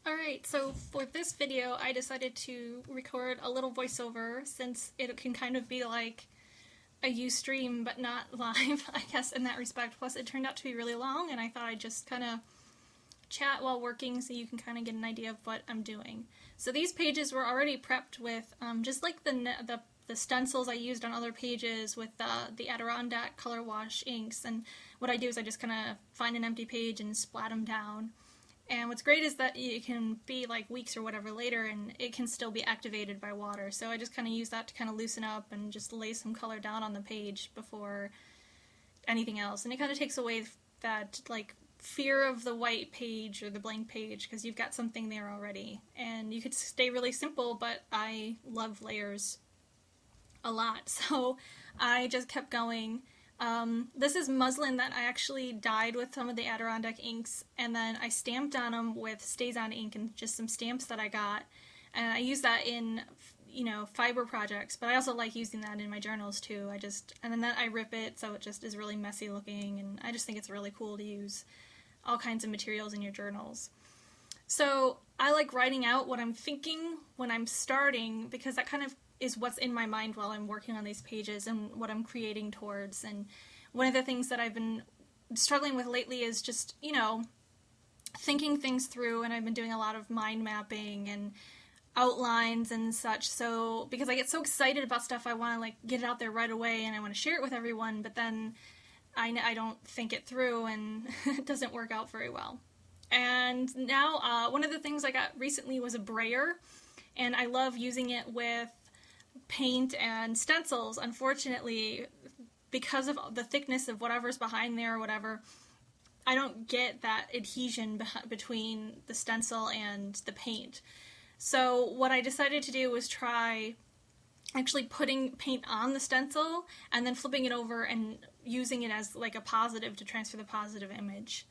Alright, so for this video I decided to record a little voiceover since it can kind of be like a Ustream but not live, I guess, in that respect. Plus it turned out to be really long and I thought I'd just kind of chat while working so you can kind of get an idea of what I'm doing. So these pages were already prepped with just like the stencils I used on other pages with the Adirondack color wash inks, and what I do is I just kind of find an empty page and splat them down. And what's great is that it can be like weeks or whatever later and it can still be activated by water. So I just kind of use that to kind of loosen up and just lay some color down on the page before anything else. And it kind of takes away that like fear of the white page or the blank page because you've got something there already. And you could stay really simple, but I love layers a lot. So I just kept going. This is muslin that I actually dyed with some of the Adirondack inks, and then I stamped on them with Stays-On ink and just some stamps that I got, and I use that in, you know, fiber projects, but I also like using that in my journals too. And then I rip it so it just is really messy looking, and I just think it's really cool to use all kinds of materials in your journals. So I like writing out what I'm thinking when I'm starting, because that kind of is what's in my mind while I'm working on these pages and what I'm creating towards. And one of the things that I've been struggling with lately is just, you know, thinking things through, and I've been doing a lot of mind mapping and outlines and such. So because I get so excited about stuff, I want to like get it out there right away and I want to share it with everyone, but then I don't think it through and it doesn't work out very well. And now one of the things I got recently was a Brayer, and I love using it with paint and stencils. Unfortunately, because of the thickness of whatever's behind there or whatever, I don't get that adhesion between the stencil and the paint. So what I decided to do was try actually putting paint on the stencil and then flipping it over and using it as like a positive to transfer the positive image.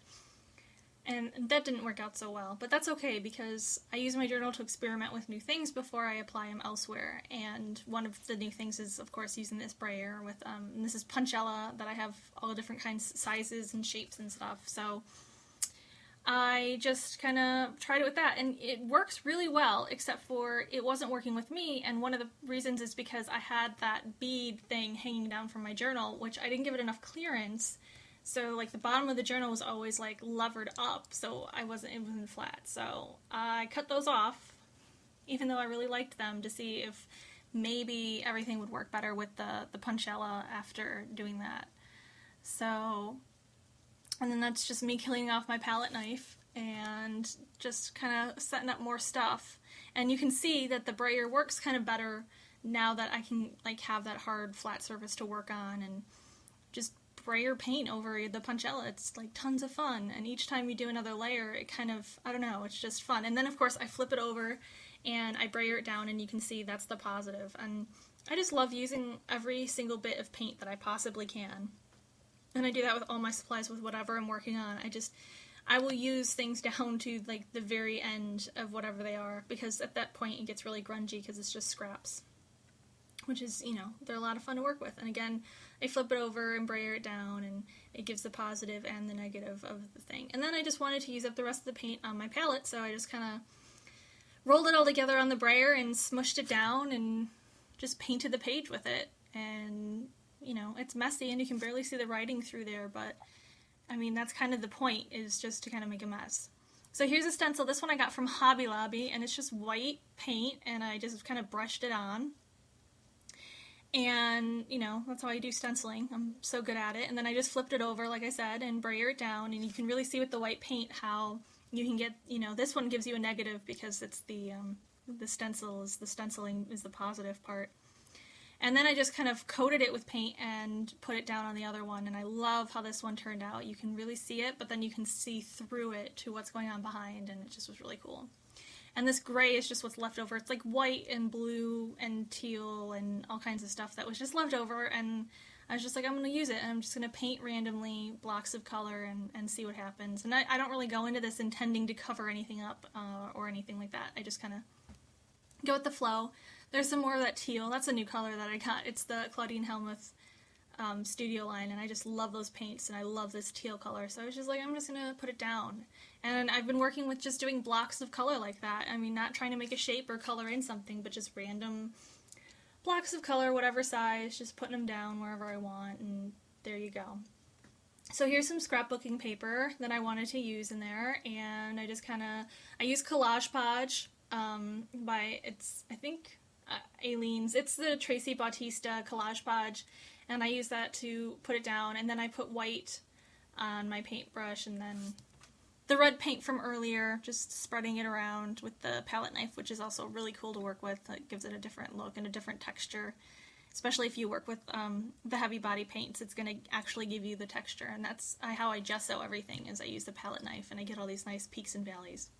And that didn't work out so well, but that's okay because I use my journal to experiment with new things before I apply them elsewhere. And one of the new things is, of course, using this Brayer with, and this is Punchella that I have all the different kinds, sizes and shapes and stuff. So I just kind of tried it with that, and it works really well, except for it wasn't working with me. And one of the reasons is because I had that bead thing hanging down from my journal, which I didn't give it enough clearance. So like the bottom of the journal was always like levered up, so it wasn't flat. So I cut those off, even though I really liked them, to see if maybe everything would work better with the Punchella after doing that. So, and then that's just me killing off my palette knife and just kind of setting up more stuff. And you can see that the Brayer works kind of better now that I can like have that hard flat surface to work on and just Brayer paint over the Punchella. It's like tons of fun, and each time you do another layer it kind of, I don't know, it's just fun. And then of course I flip it over and I Brayer it down, and you can see that's the positive. And I just love using every single bit of paint that I possibly can, and I do that with all my supplies with whatever I'm working on. I will use things down to like the very end of whatever they are, because at that point it gets really grungy because it's just scraps, which is, you know, they're a lot of fun to work with. And again, I flip it over and Brayer it down, and it gives the positive and the negative of the thing. And then I just wanted to use up the rest of the paint on my palette, so I just kind of rolled it all together on the Brayer and smushed it down and just painted the page with it. And, you know, it's messy and you can barely see the writing through there, but I mean, that's kind of the point, is just to kind of make a mess. So here's a stencil. This one I got from Hobby Lobby, and it's just white paint, and I just kind of brushed it on. And, you know, that's how I do stenciling. I'm so good at it. And then I just flipped it over, like I said, and Brayer it down, and you can really see with the white paint how you can get, you know, this one gives you a negative because it's the stenciling is the positive part. And then I just kind of coated it with paint and put it down on the other one, and I love how this one turned out. You can really see it, but then you can see through it to what's going on behind, and it just was really cool. And this gray is just what's left over. It's like white and blue and teal and all kinds of stuff that was just left over, and I was just like, I'm going to use it, and I'm just going to paint randomly blocks of color and see what happens. And I don't really go into this intending to cover anything up or anything like that. I just kind of go with the flow. There's some more of that teal. That's a new color that I got. It's the Claudine Helmuth studio line, and I just love those paints, and I love this teal color. So I was just like, I'm just going to put it down. And I've been working with just doing blocks of color like that. I mean, not trying to make a shape or color in something, but just random blocks of color, whatever size, just putting them down wherever I want, and there you go. So here's some scrapbooking paper that I wanted to use in there, and I just I use Collage by, I think, Aileen's. It's the Tracy Bautista Collage Podge, and I use that to put it down, and then I put white on my paintbrush, and then the red paint from earlier, just spreading it around with the palette knife, which is also really cool to work with. It gives it a different look and a different texture, especially if you work with the heavy body paints. It's going to actually give you the texture, and that's how I gesso everything, is I use the palette knife, and I get all these nice peaks and valleys.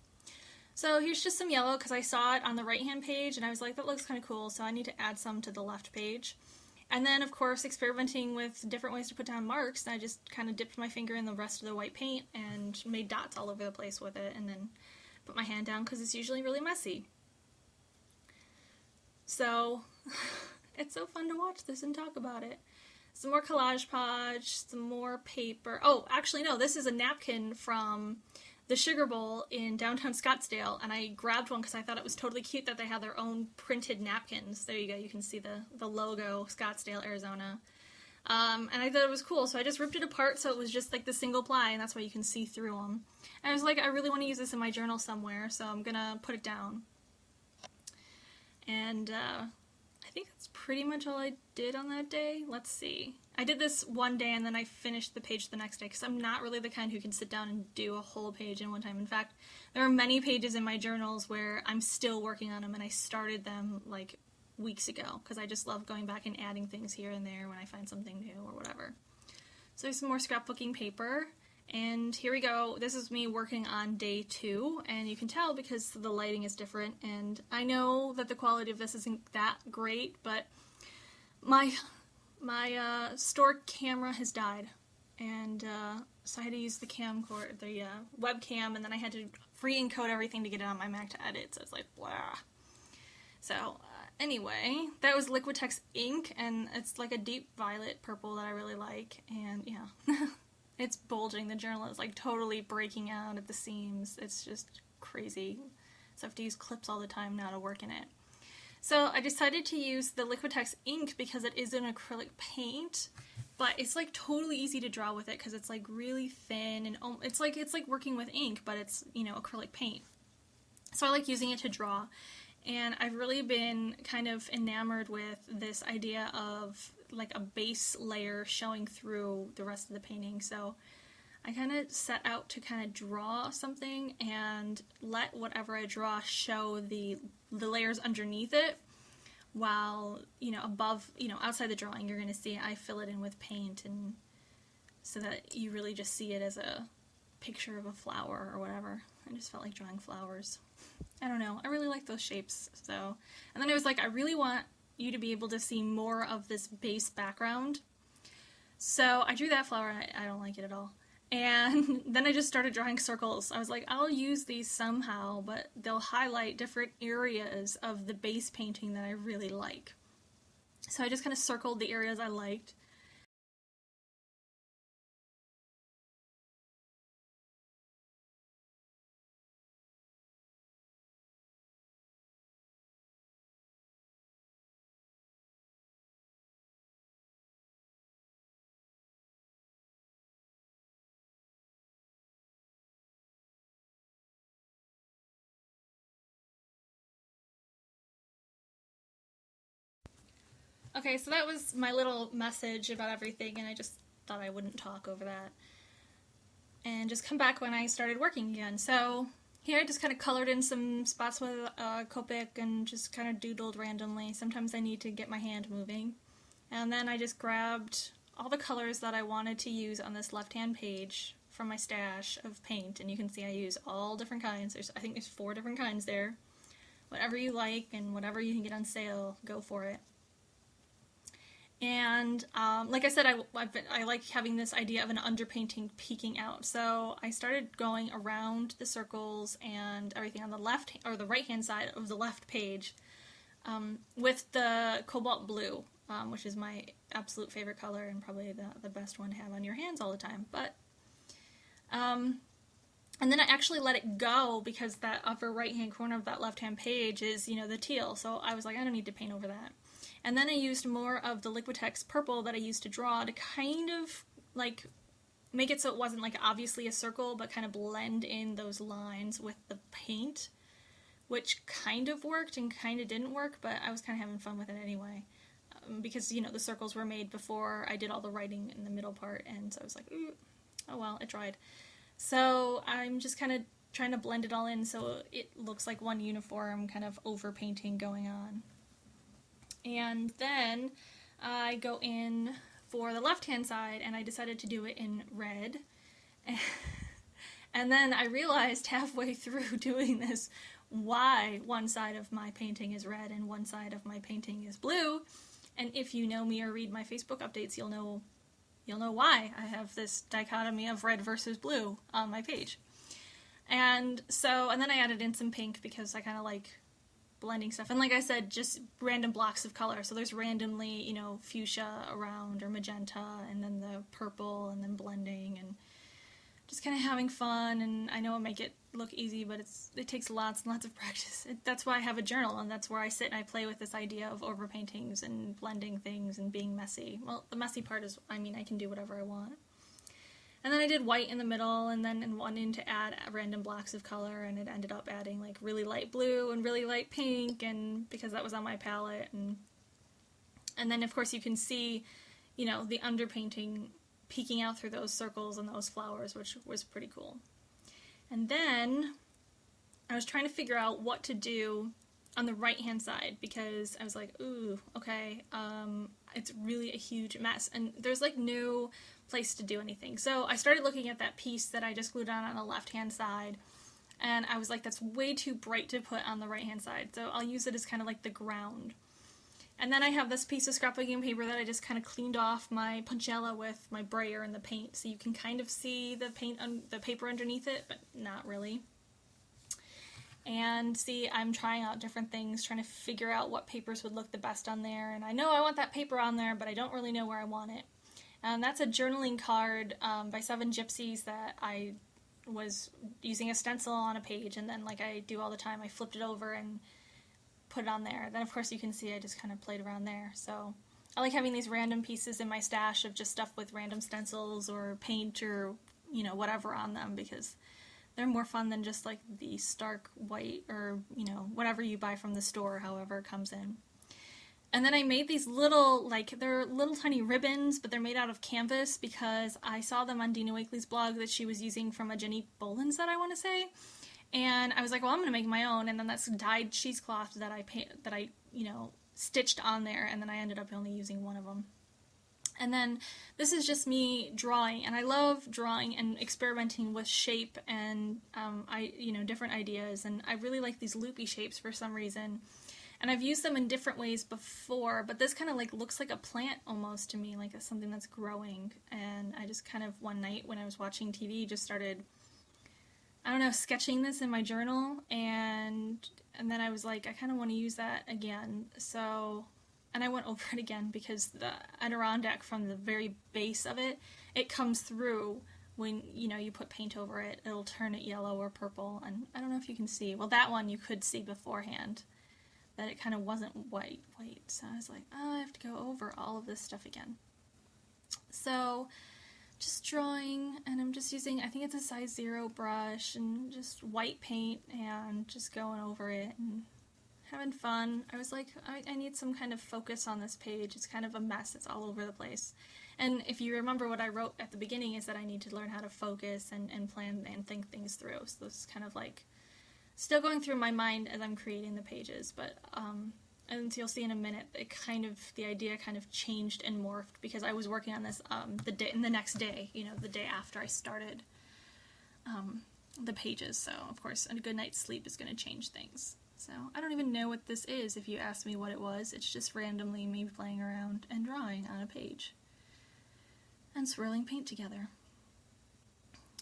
So here's just some yellow, because I saw it on the right-hand page, and I was like, that looks kind of cool, so I need to add some to the left page. And then, of course, experimenting with different ways to put down marks, and I just kind of dipped my finger in the rest of the white paint and made dots all over the place with it, and then put my hand down, because it's usually really messy. So, it's so fun to watch this and talk about it. Some more Collage Podge, some more paper. Oh, actually, no, this is a napkin from the Sugar Bowl in downtown Scottsdale, and I grabbed one because I thought it was totally cute that they had their own printed napkins. There you go, you can see the logo, Scottsdale, Arizona. And I thought it was cool, so I just ripped it apart so it was just like the single ply, and that's why you can see through them. And I was like, I really want to use this in my journal somewhere, so I'm gonna put it down. And I think that's pretty much all I did on that day. Let's see. I did this one day and then I finished the page the next day, because I'm not really the kind who can sit down and do a whole page in one time. In fact, there are many pages in my journals where I'm still working on them, and I started them like weeks ago, because I just love going back and adding things here and there when I find something new or whatever. So there's some more scrapbooking paper, and here we go. This is me working on day 2, and you can tell because the lighting is different, and I know that the quality of this isn't that great, but my store camera has died, and so I had to use the camcorder, the webcam, and then I had to re-encode everything to get it on my Mac to edit, so it's like, blah. So, anyway, that was Liquitex ink, and it's like a deep violet purple that I really like, and yeah, it's bulging. The journal is like totally breaking out at the seams. It's just crazy. So I have to use clips all the time now to work in it. So I decided to use the Liquitex ink because it is an acrylic paint, but it's like totally easy to draw with it because it's like really thin, and it's like working with ink, but it's, you know, acrylic paint. So I like using it to draw, and I've really been kind of enamored with this idea of like a base layer showing through the rest of the painting. So I kind of set out to kind of draw something and let whatever I draw show the layers underneath it, while, you know, above, you know, outside the drawing, you're going to see I fill it in with paint, and so that you really just see it as a picture of a flower or whatever. I just felt like drawing flowers. I don't know, I really like those shapes. So, and then I was like, I really want you to be able to see more of this base background. So I drew that flower, and I don't like it at all. And then I just started drawing circles. I was like, I'll use these somehow, but they'll highlight different areas of the base painting that I really like. So I just kind of circled the areas I liked. Okay, so that was my little message about everything, and I just thought I wouldn't talk over that. And just come back when I started working again. So here I just kind of colored in some spots with Copic and just kind of doodled randomly. Sometimes I need to get my hand moving. And then I just grabbed all the colors that I wanted to use on this left-hand page from my stash of paint. And you can see I use all different kinds. I think there's 4 different kinds there. Whatever you like and whatever you can get on sale, go for it. And like I said, I like having this idea of an underpainting peeking out. So I started going around the circles and everything on the left or the right-hand side of the left page with the cobalt blue, which is my absolute favorite color and probably the best one to have on your hands all the time. But And then I actually let it go because that upper right-hand corner of that left-hand page is, you know, the teal. So I was like, I don't need to paint over that. And then I used more of the Liquitex purple that I used to draw to kind of like make it so it wasn't like obviously a circle, but kind of blend in those lines with the paint, which kind of worked and kind of didn't work, but I was kind of having fun with it anyway. Because, you know, the circles were made before I did all the writing in the middle part, and so I was like, ooh, oh well, it dried. So I'm just kind of trying to blend it all in so it looks like one uniform kind of overpainting going on. And then I go in for the left-hand side, and I decided to do it in red. And then I realized halfway through doing this why one side of my painting is red and one side of my painting is blue. And if you know me or read my Facebook updates, you'll know why I have this dichotomy of red versus blue on my page. And then I added in some pink because I kind of like blending stuff. And like I said, just random blocks of color. So there's randomly, you know, fuchsia around or magenta, and then the purple, and then blending, and just kind of having fun. And I know it make it look easy, but it takes lots and lots of practice. That's why I have a journal, and that's where I sit and I play with this idea of overpaintings and blending things and being messy. Well, the messy part is, I mean, I can do whatever I want. And then I did white in the middle, and then wanted to add random blocks of color, and it ended up adding like really light blue and really light pink, and because that was on my palette, and then of course you can see, you know, the underpainting peeking out through those circles and those flowers, which was pretty cool. And then I was trying to figure out what to do on the right-hand side, because I was like, ooh, okay, it's really a huge mess, and there's like no place to do anything. So I started looking at that piece that I just glued on the left-hand side, and I was like, that's way too bright to put on the right-hand side, so I'll use it as kind of like the ground. And then I have this piece of scrapbooking paper that I just kind of cleaned off my puncella with my brayer and the paint, so you can kind of see the paint on the paper underneath it, but not really. And see, I'm trying out different things, trying to figure out what papers would look the best on there, and I know I want that paper on there, but I don't really know where I want it. And that's a journaling card by 7 Gypsies that I was using a stencil on a page, and then like I do all the time, I flipped it over and put it on there. Then of course you can see I just kind of played around there. So I like having these random pieces in my stash of just stuff with random stencils or paint or, you know, whatever on them, because they're more fun than just like the stark white or, you know, whatever you buy from the store, however it comes in. And then I made these little, like, they're little tiny ribbons, but they're made out of canvas because I saw them on Dina Wakley's blog that she was using from a Jenny Bolin set, I want to say. And I was like, well, I'm going to make my own. And then that's dyed cheesecloth that I, you know, stitched on there. And then I ended up only using one of them. And then this is just me drawing, and I love drawing and experimenting with shape and, different ideas. And I really like these loopy shapes for some reason. And I've used them in different ways before, but this kind of like looks like a plant almost to me, like something that's growing. And I just kind of one night when I was watching TV just started, I don't know, sketching this in my journal, and then I was like, I kind of want to use that again. So, and I went over it again because the Adirondack, from the very base of it, it comes through when, you know, you put paint over it. It'll turn it yellow or purple, and I don't know if you can see. Well, that one you could see beforehand that it kind of wasn't white. So I was like, oh, I have to go over all of this stuff again. So just drawing, and I'm just using, I think it's a size 0 brush, and just white paint, and just going over it and having fun. I was like, I need some kind of focus on this page. It's kind of a mess. It's all over the place. And if you remember what I wrote at the beginning is that I need to learn how to focus and plan and think things through. So this is kind of like still going through my mind as I'm creating the pages, but and you'll see in a minute, the idea kind of changed and morphed because I was working on this the next day, you know, the day after I started the pages. So of course, a good night's sleep is going to change things. So I don't even know what this is. If you ask me what it was, it's just randomly me playing around and drawing on a page and swirling paint together.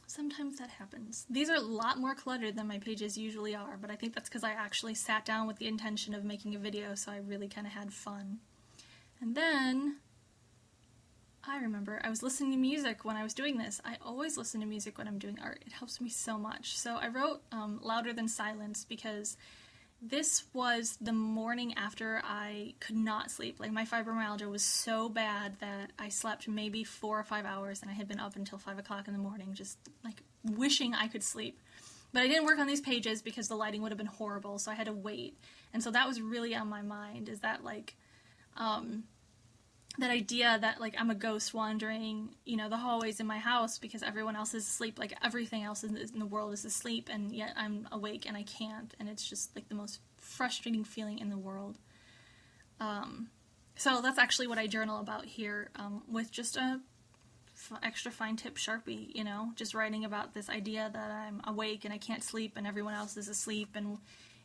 Sometimes that happens. These are a lot more cluttered than my pages usually are, but I think that's because I actually sat down with the intention of making a video, so I really kind of had fun. And then I remember I was listening to music when I was doing this. I always listen to music when I'm doing art. It helps me so much. So I wrote Louder Than Silence because this was the morning after I could not sleep. Like, my fibromyalgia was so bad that I slept maybe 4 or 5 hours, and I had been up until 5 o'clock in the morning, just like wishing I could sleep. But I didn't work on these pages because the lighting would have been horrible, so I had to wait. And so that was really on my mind, is that, like, that idea that, like, I'm a ghost wandering, you know, the hallways in my house because everyone else is asleep, like, everything else in the world is asleep, and yet I'm awake and I can't, and it's just, like, the most frustrating feeling in the world. So that's actually what I journal about here, with just a extra fine tip Sharpie, you know, just writing about this idea that I'm awake and I can't sleep and everyone else is asleep, and,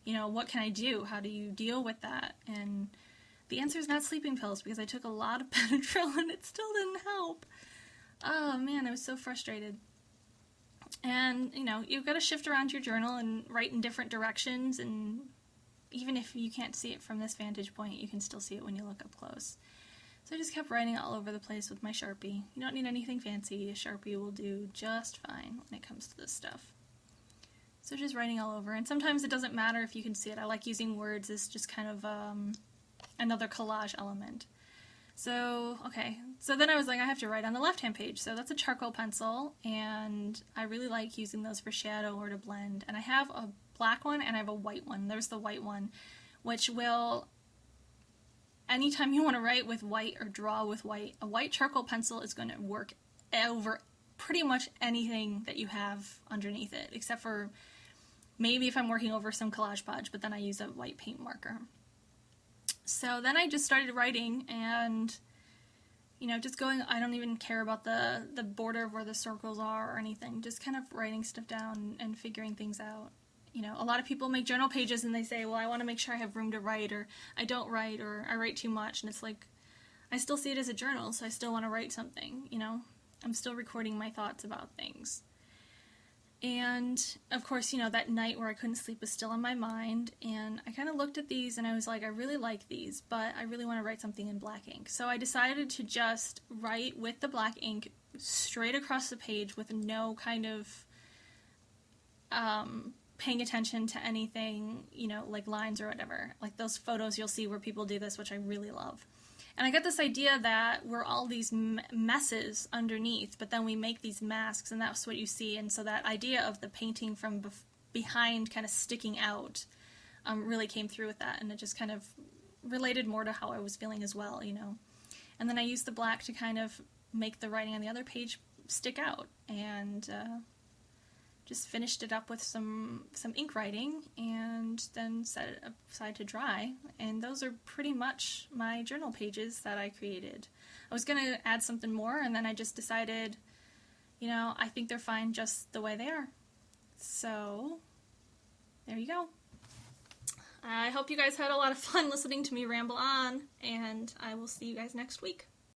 you know, what can I do? How do you deal with that? And the answer is not sleeping pills, because I took a lot of Benadryl and it still didn't help. Oh man, I was so frustrated. And, you know, you've got to shift around your journal and write in different directions, and even if you can't see it from this vantage point, you can still see it when you look up close. So I just kept writing all over the place with my Sharpie. You don't need anything fancy. A Sharpie will do just fine when it comes to this stuff. So just writing all over, and sometimes it doesn't matter if you can see it. I like using words as just kind of another collage element. So, okay, so then I was like, I have to write on the left-hand page. So that's a charcoal pencil, and I really like using those for shadow or to blend. And I have a black one and I have a white one. There's the white one, which will, anytime you want to write with white or draw with white, a white charcoal pencil is going to work over pretty much anything that you have underneath it, except for maybe if I'm working over some Collage Podge, but then I use a white paint marker. So then I just started writing, and, you know, just going, I don't even care about the border of where the circles are or anything, just kind of writing stuff down and figuring things out. You know, a lot of people make journal pages and they say, well, I want to make sure I have room to write, or I don't write, or I write too much, and it's like, I still see it as a journal, so I still want to write something, you know? I'm still recording my thoughts about things. And, of course, you know, that night where I couldn't sleep was still on my mind, and I kind of looked at these and I was like, I really like these, but I really want to write something in black ink. So I decided to just write with the black ink straight across the page with no kind of paying attention to anything, you know, like lines or whatever. Like those photos you'll see where people do this, which I really love. And I got this idea that we're all these messes underneath, but then we make these masks, and that's what you see. And so that idea of the painting from behind kind of sticking out really came through with that, and it just kind of related more to how I was feeling as well, you know. And then I used the black to kind of make the writing on the other page stick out, and just finished it up with some ink writing, and then set it aside to dry. And those are pretty much my journal pages that I created. I was going to add something more, and then I just decided, you know, I think they're fine just the way they are. So, there you go. I hope you guys had a lot of fun listening to me ramble on, and I will see you guys next week.